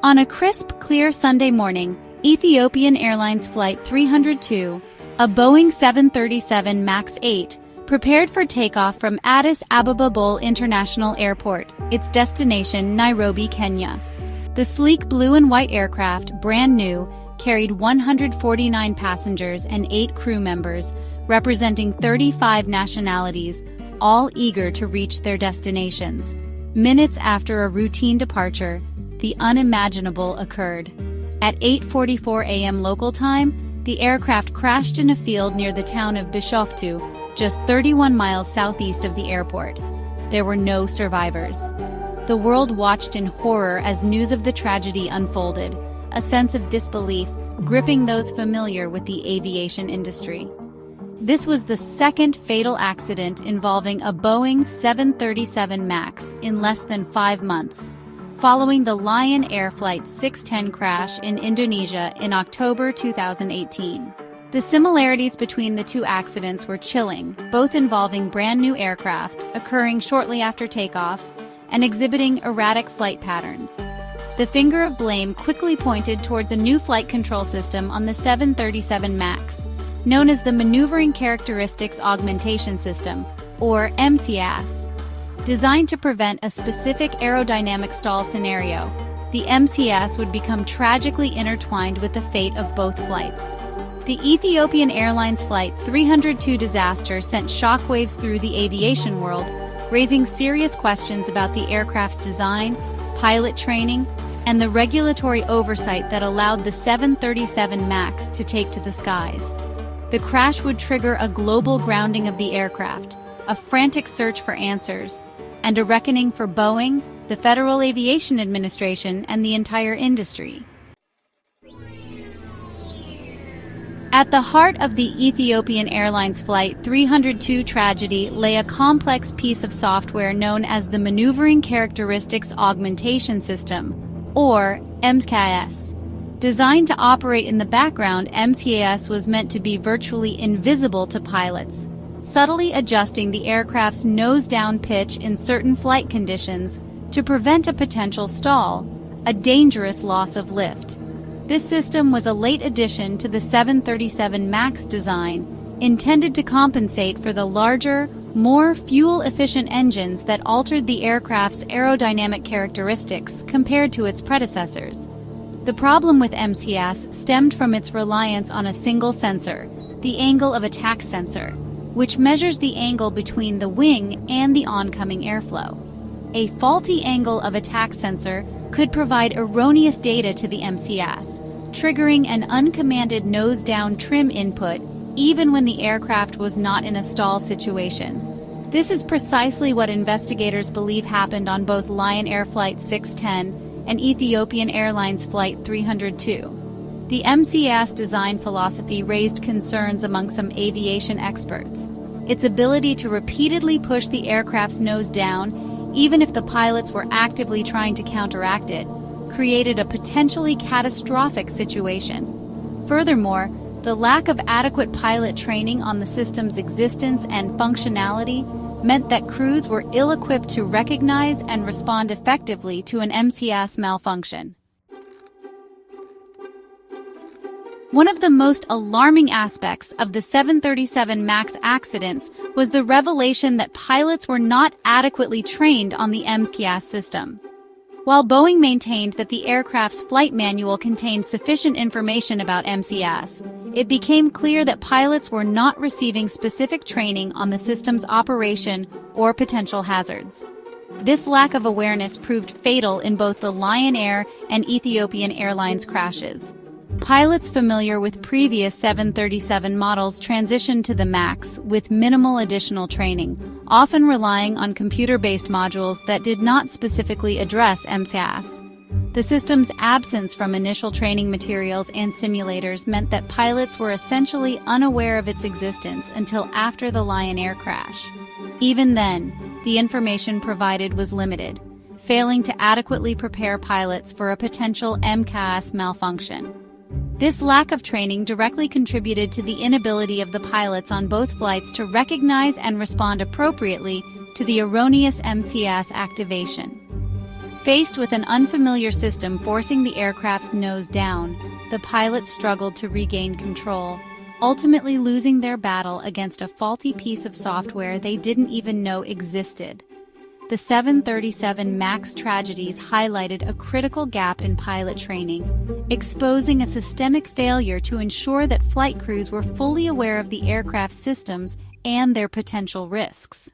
On a crisp, clear Sunday morning, Ethiopian Airlines Flight 302, a Boeing 737 MAX 8, prepared for takeoff from Addis Ababa Bole International Airport, its destination Nairobi, Kenya. The sleek blue and white aircraft, brand new, carried 149 passengers and 8 crew members, representing 35 nationalities, all eager to reach their destinations. Minutes after a routine departure, the unimaginable occurred. At 8:44 a.m. local time, the aircraft crashed in a field near the town of Bishoftu, just 31 miles southeast of the airport. There were no survivors. The world watched in horror as news of the tragedy unfolded, a sense of disbelief gripping those familiar with the aviation industry. This was the second fatal accident involving a Boeing 737 MAX in less than 5 months, following the Lion Air Flight 610 crash in Indonesia in October 2018. The similarities between the two accidents were chilling, both involving brand-new aircraft, occurring shortly after takeoff, and exhibiting erratic flight patterns. The finger of blame quickly pointed towards a new flight control system on the 737 MAX, known as the Maneuvering Characteristics Augmentation System, or MCAS. Designed to prevent a specific aerodynamic stall scenario, the MCAS would become tragically intertwined with the fate of both flights. The Ethiopian Airlines Flight 302 disaster sent shockwaves through the aviation world, raising serious questions about the aircraft's design, pilot training, and the regulatory oversight that allowed the 737 MAX to take to the skies. The crash would trigger a global grounding of the aircraft, a frantic search for answers, and a reckoning for Boeing, the Federal Aviation Administration, and the entire industry. At the heart of the Ethiopian Airlines Flight 302 tragedy lay a complex piece of software known as the Maneuvering Characteristics Augmentation System, or MCAS. Designed to operate in the background, MCAS was meant to be virtually invisible to pilots, subtly adjusting the aircraft's nose-down pitch in certain flight conditions to prevent a potential stall, a dangerous loss of lift. This system was a late addition to the 737 MAX design, intended to compensate for the larger, more fuel-efficient engines that altered the aircraft's aerodynamic characteristics compared to its predecessors. The problem with MCAS stemmed from its reliance on a single sensor, the angle of attack sensor, which measures the angle between the wing and the oncoming airflow. A faulty angle of attack sensor could provide erroneous data to the MCAS, triggering an uncommanded nose-down trim input even when the aircraft was not in a stall situation. This is precisely what investigators believe happened on both Lion Air Flight 610 and Ethiopian Airlines Flight 302. The MCAS design philosophy raised concerns among some aviation experts. Its ability to repeatedly push the aircraft's nose down, even if the pilots were actively trying to counteract it, created a potentially catastrophic situation. Furthermore, the lack of adequate pilot training on the system's existence and functionality meant that crews were ill-equipped to recognize and respond effectively to an MCAS malfunction. One of the most alarming aspects of the 737 MAX accidents was the revelation that pilots were not adequately trained on the MCAS system. While Boeing maintained that the aircraft's flight manual contained sufficient information about MCAS, it became clear that pilots were not receiving specific training on the system's operation or potential hazards. This lack of awareness proved fatal in both the Lion Air and Ethiopian Airlines crashes. Pilots familiar with previous 737 models transitioned to the MAX with minimal additional training, often relying on computer-based modules that did not specifically address MCAS. The system's absence from initial training materials and simulators meant that pilots were essentially unaware of its existence until after the Lion Air crash. Even then, the information provided was limited, failing to adequately prepare pilots for a potential MCAS malfunction. This lack of training directly contributed to the inability of the pilots on both flights to recognize and respond appropriately to the erroneous MCAS activation. Faced with an unfamiliar system forcing the aircraft's nose down, the pilots struggled to regain control, ultimately losing their battle against a faulty piece of software they didn't even know existed. The 737 MAX tragedies highlighted a critical gap in pilot training, exposing a systemic failure to ensure that flight crews were fully aware of the aircraft's systems and their potential risks.